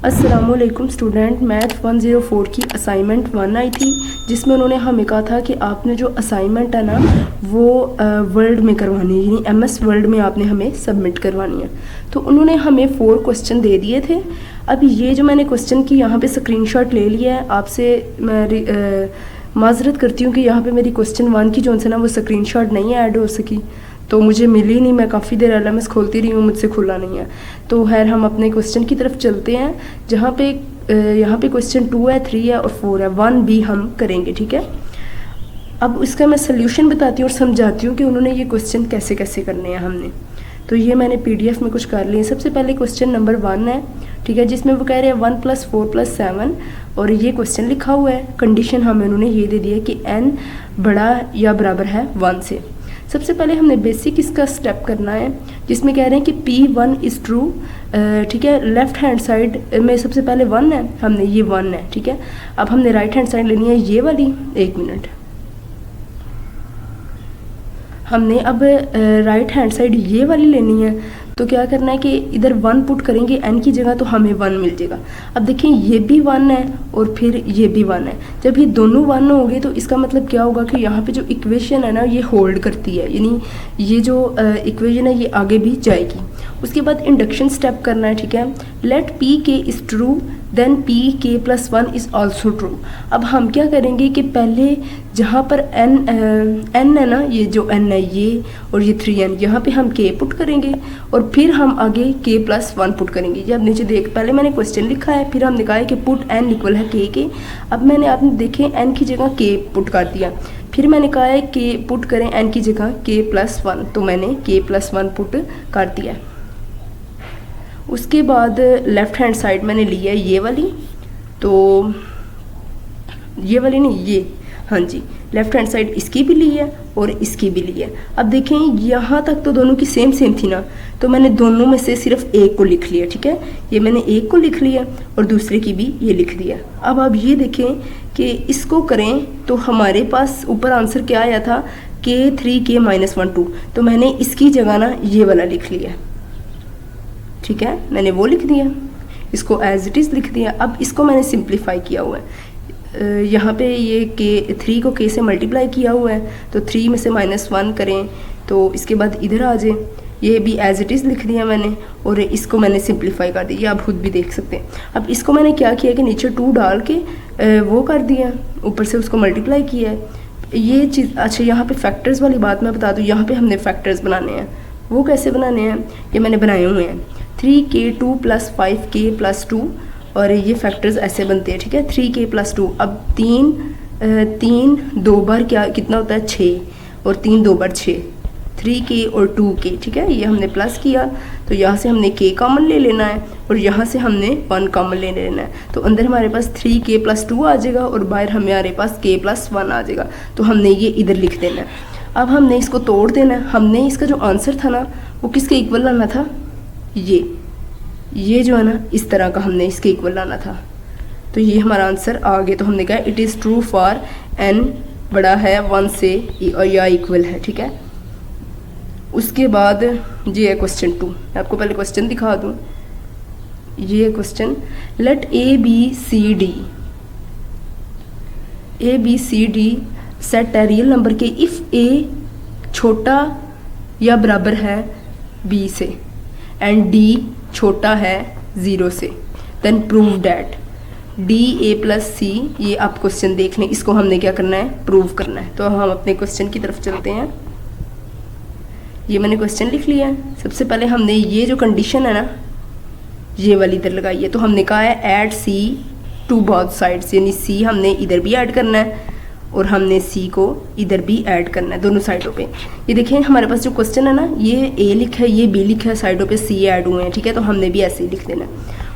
अस्सलामुअलैकुम student, math 104 की assignment 1 आई थी, जिसमें उन्होंने हमें कहा था कि आपने जो असाइनमेंट है ना वो वर्ल्ड में करवानी है, यानी एमएस वर्ल्ड में आपने हमें सबमिट करवानी है। तो उन्होंने हमें 4 क्वेश्चन दे दिए थे। अब ये जो मैंने क्वेश्चन की यहाँ पे स्क्रीनशॉट ले लिया है, आपसे मैं माजरत करती हूँ कि यहाँ पे मेरी क्वेश्चन 1 की जो है ना वो स्क्रीनशॉट नहीं ऐड हो सकी, तो मुझे मिली नहीं। मैं काफ़ी देर एलएमएस खोलती रही हूँ, मुझसे खुला नहीं है। तो खैर हम अपने क्वेश्चन की तरफ चलते हैं, जहाँ पे यहाँ पे क्वेश्चन 2 है, 3 है और 4 है। 1B हम करेंगे, ठीक है। अब इसका मैं सोल्यूशन बताती हूँ और समझाती हूँ कि उन्होंने ये क्वेश्चन कैसे कैसे करने हैं हमने। तो ये मैंने PDF में कुछ कर लिए। सबसे पहले क्वेश्चन नंबर 1 है, ठीक है, जिसमें वो कह रहे हैं 1 + 4 + 7 और ये क्वेश्चन लिखा हुआ है। कंडीशन हमें उन्होंने ये दे दी है कि n बड़ा या बराबर है 1 से। सबसे पहले हमने बेसिक इसका स्टेप करना है, जिसमें कह रहे हैं कि P1 इज़ ट्रू, ठीक है। लेफ्ट हैंड साइड में सबसे पहले 1 है, हमने ये 1 है, ठीक है। अब हमने राइट हैंड साइड लेनी है ये वाली। एक मिनट, हमने अब राइट हैंड साइड ये वाली लेनी है। तो क्या करना है कि इधर 1 पुट करेंगे n की जगह, तो हमें 1 मिल जाएगा। अब देखें ये भी 1 है और फिर ये भी 1 है। जब ये दोनों 1 होंगे तो इसका मतलब क्या होगा कि यहाँ पे जो इक्वेशन है ना ये होल्ड करती है, यानी ये जो इक्वेशन है ये आगे भी जाएगी। उसके बाद इंडक्शन स्टेप करना है, ठीक है। Let P K is true then Pk+1 is also true. अब हम क्या करेंगे कि पहले जहाँ पर n है ना, ये जो n है ये और ये 3n, यहाँ पे हम k पुट करेंगे और फिर हम आगे k+1 पुट करेंगे। ये अब नीचे देख, पहले मैंने क्वेश्चन लिखा है, फिर हमने कहा है कि पुट n इक्वल है k के। अब मैंने आपने देखे n की जगह k पुट कर दिया, फिर मैंने कहा है k पुट करें n की जगह k+1, तो मैंने k+1 पुट कर दिया। उसके बाद लेफ़्ट हैंड साइड मैंने लिया है ये वाली, तो ये वाली नहीं, ये, हाँ जी, लेफ़्ट हैंड साइड इसकी भी ली है और इसकी भी ली है। अब देखें यहाँ तक तो दोनों की सेम थी ना, तो मैंने दोनों में से सिर्फ एक को लिख लिया, ठीक है। ये मैंने एक को लिख लिया और दूसरे की भी ये लिख दिया। अब आप ये देखें कि इसको करें तो हमारे पास ऊपर आंसर क्या आया था, k3k-1 2, तो मैंने इसकी जगह ना ये वाला लिख लिया, ठीक है। मैंने वो लिख दिया, इसको एज इट इज़ लिख दिया। अब इसको मैंने सिंप्लीफाई किया हुआ है, यहाँ पे ये k3 को k से मल्टीप्लाई किया हुआ है, तो 3 में से -1 करें तो इसके बाद इधर आ जाए। ये भी एज इट इज़ लिख दिया मैंने और इसको मैंने सिंप्लीफाई कर दिया, आप खुद भी देख सकते हैं। अब इसको मैंने क्या किया कि नीचे 2 डाल के वो कर दिया, ऊपर से उसको मल्टीप्लाई किया है। ये चीज़, अच्छा यहाँ पे फैक्टर्स वाली बात मैं बता दूँ, यहाँ पे हमने फैक्टर्स बनाने हैं। वो कैसे बनाने हैं, ये मैंने बनाए हुए हैं। 3k2 + 5k + 2 और ये फैक्टर्स ऐसे बनते हैं, ठीक है। 3k + 2, अब 3 2 बार क्या कितना होता है 6 और 3 2 बार 6, 3k और 2k, ठीक है। ये हमने प्लस किया तो यहाँ से हमने k कॉमन ले लेना है और यहाँ से हमने 1 कॉमन ले लेना है। तो अंदर हमारे पास 3k + 2 आ जाएगा और बाहर हमारे पास k + 1 आ जाएगा। तो हमने ये इधर लिख देना है। अब हमने इसको तोड़ देना है। हमने इसका जो आंसर था ना वो किसके इक्वल लाना था, ये जो है ना इस तरह का हमने इसके इक्वल लाना था। तो ये हमारा आंसर आ गया। तो हमने कहा it is true for n बड़ा है 1 से और या इक्वल है, ठीक है। उसके बाद ये है क्वेश्चन 2। मैं आपको पहले क्वेश्चन दिखा दूँ। ये है question, let A B C D set है रियल नंबर के इफ़ a छोटा या बराबर है b से एंड d छोटा है 0 से, देन प्रूव डैट DA+C। ये आप क्वेश्चन देख लें, इसको हमने क्या करना है, प्रूव करना है। तो हम अपने क्वेश्चन की तरफ चलते हैं। ये मैंने क्वेश्चन लिख लिया है। सबसे पहले हमने ये जो कंडीशन है ना ये वाली इधर लगाई है, तो हमने कहा है add C to both sides, यानी C हमने इधर भी ऐड करना है और हमने C को इधर भी ऐड करना है, दोनों साइडों पे। ये देखें हमारे पास जो क्वेश्चन है ना ये A लिखा है, ये B लिखा है, साइडों पे C ऐड हुए हैं, ठीक है। तो हमने भी ऐसे ही लिख देना है।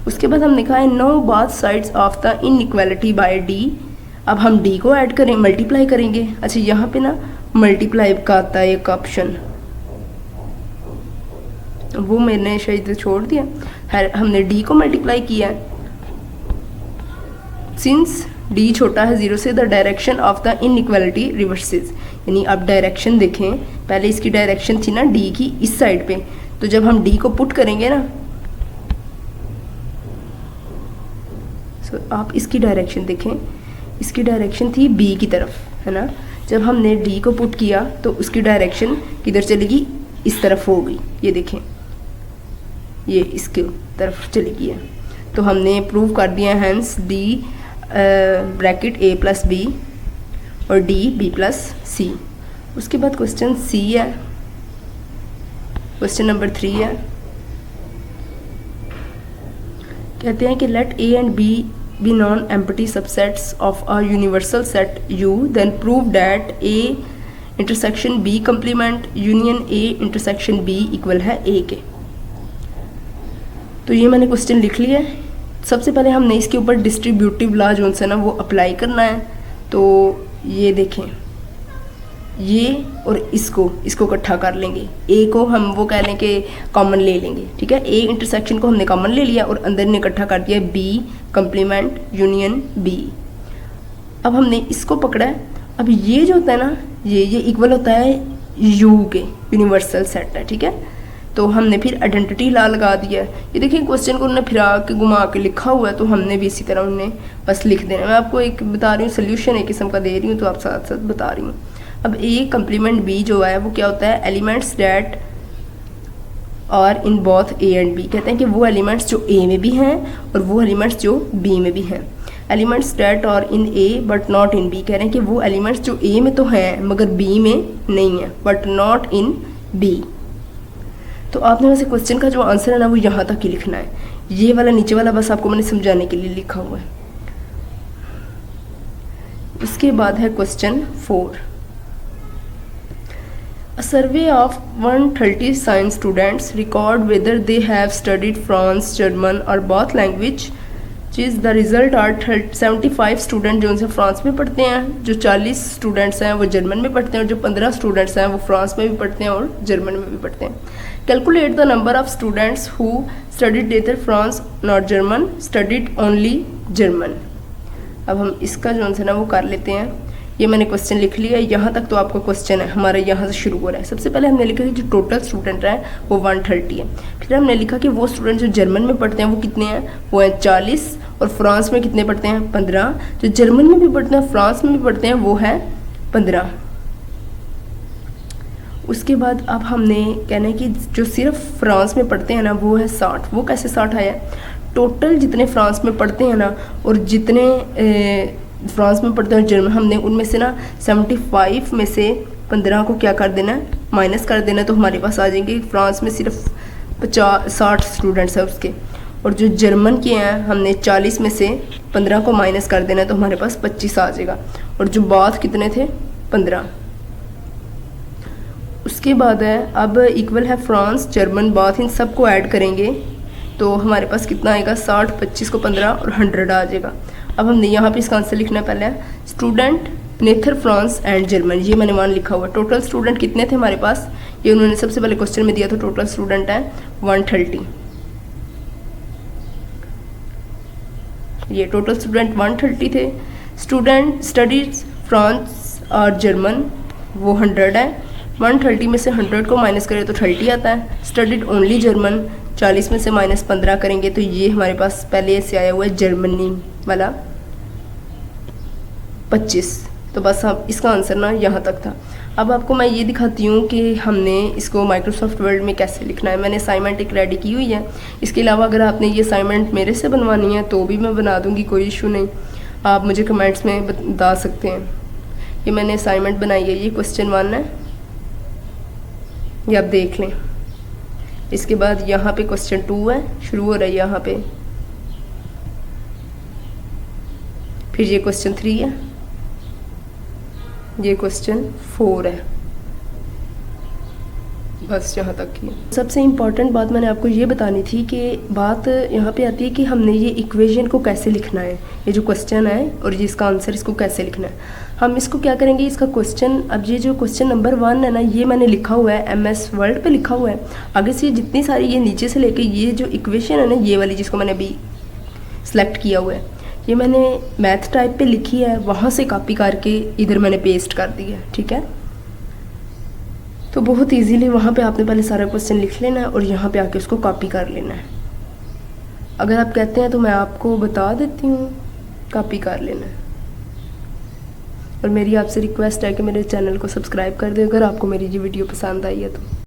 उसके बाद हमने कहा है no both sides of the inequality by D। अब हम D को ऐड करें, मल्टीप्लाई करेंगे। अच्छा यहाँ पे ना मल्टीप्लाई का आता है एक ऑप्शन, वो मैंने शायद छोड़ दिया है। हमने D को मल्टीप्लाई किया है। सिंस D छोटा है 0 से, the direction of the inequality reverses, यानी अब डायरेक्शन देखें, पहले इसकी डायरेक्शन थी ना D की इस साइड पे, तो जब हम D को पुट करेंगे ना आप इसकी डायरेक्शन देखें, इसकी डायरेक्शन थी बी की तरफ, है ना। जब हमने डी को पुट किया तो उसकी डायरेक्शन किधर चलेगी, इस तरफ हो गई, ये देखें, ये इसके तरफ चली गई है। तो हमने प्रूव कर दिया, हैंस डी ब्रैकेट ए प्लस बी और डी बी प्लस सी। उसके बाद क्वेश्चन सी है, क्वेश्चन नंबर 3 है। कहते हैं कि let A and B be non empty subsets of a universal set U, then prove that A intersection B complement union A intersection B equal है A के। तो ये मैंने क्वेश्चन लिख लिया है। सबसे पहले हमने इसके ऊपर डिस्ट्रीब्यूटिव लॉ जो है ना वो अप्लाई करना है। तो ये देखें, ये और इसको इकट्ठा कर लेंगे, ए को हम वो कह लें कि कॉमन ले लेंगे, ठीक है। ए इंटरसेक्शन को हमने कॉमन ले लिया और अंदर ने इकट्ठा कर दिया बी कंप्लीमेंट यूनियन बी। अब हमने इसको पकड़ा है। अब ये जो होता है ना, ये इक्वल होता है यू के, यूनिवर्सल सेट है, ठीक है। तो हमने फिर आइडेंटिटी लॉ लगा दिया है। ये देखिए क्वेश्चन को उन्होंने फिरा के घुमा के लिखा हुआ है, तो हमने भी इसी तरह उन्हें बस लिख देना। मैं आपको एक बता रही हूँ, सोल्यूशन एक किस्म का दे रही हूँ, तो आप साथ साथ बता रही हूँ। अब ए कंप्लीमेंट बी जो है वो क्या होता है, एलिमेंट्स डैट और in both A and B. कहते हैं कि वो एलिमेंट्स जो ए में भी हैं और वो एलिमेंट्स जो बी में भी हैं। एलिमेंट्स डैट और इन ए बट नॉट इन बी, कह रहे हैं कि वो एलिमेंट्स जो ए में तो हैं मगर बी में नहीं है, बट नॉट इन बी। तो आपने वैसे क्वेश्चन का जो आंसर है ना वो यहाँ तक ही लिखना है। ये वाला नीचे वाला बस आपको मैंने समझाने के लिए लिखा हुआ है। उसके बाद है question 4। A survey of 130 science students record whether they have studied France, German or both language. चीज़ द रिज़ल्ट आर 75 स्टूडेंट जो उनसे फ्रांस में पढ़ते हैं, जो 40 स्टूडेंट्स हैं वो जर्मन में पढ़ते हैं और जो 15 स्टूडेंट्स हैं वो फ्रांस में भी पढ़ते हैं और जर्मन में भी पढ़ते हैं। Calculate the number of students who studied neither France not German, studied only German. अब हम इसका जो आंसर है वो कर लेते हैं। ये मैंने क्वेश्चन लिख लिया, यहाँ तक तो आपका क्वेश्चन है हमारा यहाँ से शुरू हो रहा है। सबसे पहले हमने लिखा कि जो टोटल स्टूडेंट है वो 130 है। फिर हमने लिखा कि वो स्टूडेंट जो जर्मन में पढ़ते हैं वो कितने हैं, वो हैं 40 और फ्रांस में कितने पढ़ते हैं, 15। जो जर्मन में भी पढ़ते हैं फ्रांस में भी पढ़ते हैं वो है 15। उसके बाद अब हमने कहना है कि जो सिर्फ फ्रांस में पढ़ते हैं ना वो है 60। वो कैसे 60 आया, टोटल जितने फ्रांस में पढ़ते हैं ना और जितने फ्रांस में पढ़ते हैं जर्मन, हमने उनमें से ना 75 में से 15 को क्या कर देना है, माइनस कर देना। तो हमारे पास आ जाएंगे फ्रांस में सिर्फ 60 स्टूडेंट्स हैं उसके, और जो जर्मन के हैं हमने 40 में से 15 को माइनस कर देना, तो हमारे पास 25 आ जाएगा। और जो बात कितने थे, 15। उसके बाद है अब इक्वल है फ्रांस जर्मन बात, इन सब को ऐड करेंगे तो हमारे पास कितना आएगा, 60, 25 को 15 और 100 आ जाएगा। अब हमने यहाँ पे इसका आंसर लिखना है। पहले स्टूडेंट नेथर फ्रांस एंड जर्मन, ये मैंने 1 लिखा हुआ। टोटल स्टूडेंट कितने थे हमारे पास, ये उन्होंने सबसे पहले क्वेश्चन में दिया था। टोटल स्टूडेंट है 130। ये टोटल स्टूडेंट 130 थे। स्टूडेंट स्टडीज फ्रांस और जर्मन वो 100 है। 130 में से 100 को माइनस करें तो 30 आता है। स्टडीड ओनली जर्मन, 40 में से माइनस 15 करेंगे तो ये हमारे पास पहले से आया हुआ है जर्मनी वाला 25। तो बस हम इसका आंसर ना यहाँ तक था। अब आपको मैं ये दिखाती हूँ कि हमने इसको माइक्रोसॉफ्ट वर्ड में कैसे लिखना है। मैंने असाइनमेंट एक रेडी की हुई है। इसके अलावा अगर आपने ये असाइनमेंट मेरे से बनवानी है तो भी मैं बना दूँगी, कोई इशू नहीं। आप मुझे कमेंट्स में बता सकते हैं। ये मैंने असाइनमेंट बनाई है, ये क्वेश्चन 1 है, ये आप देख लें। इसके बाद यहाँ पे क्वेश्चन 2 है, शुरू हो रहा है यहाँ पे। फिर ये क्वेश्चन 3 है, ये क्वेश्चन 4 है। बस यहाँ तक की। सबसे इम्पॉर्टेंट बात मैंने आपको ये बतानी थी कि बात यहाँ पे आती है कि हमने ये इक्वेशन को कैसे लिखना है। ये जो क्वेश्चन है और ये इसका आंसर, इसको कैसे लिखना है। हम इसको क्या करेंगे, इसका क्वेश्चन, अब ये जो क्वेश्चन नंबर 1 है ना, ये मैंने लिखा हुआ है MS वर्ड पे लिखा हुआ है। आगे से जितनी सारी ये नीचे से लेके ये जो इक्वेशन है ना, ये वाली जिसको मैंने अभी सेलेक्ट किया हुआ है, ये मैंने मैथ टाइप पे लिखी है, वहाँ से कॉपी करके इधर मैंने पेस्ट कर दिया है, ठीक है। तो बहुत इजीली वहाँ पे आपने पहले सारा क्वेश्चन लिख लेना है और यहाँ पे आके उसको कॉपी कर लेना है। अगर आप कहते हैं तो मैं आपको बता देती हूँ, कॉपी कर लेना है। और मेरी आपसे रिक्वेस्ट है कि मेरे चैनल को सब्सक्राइब कर दें अगर आपको मेरी ये वीडियो पसंद आई है तो।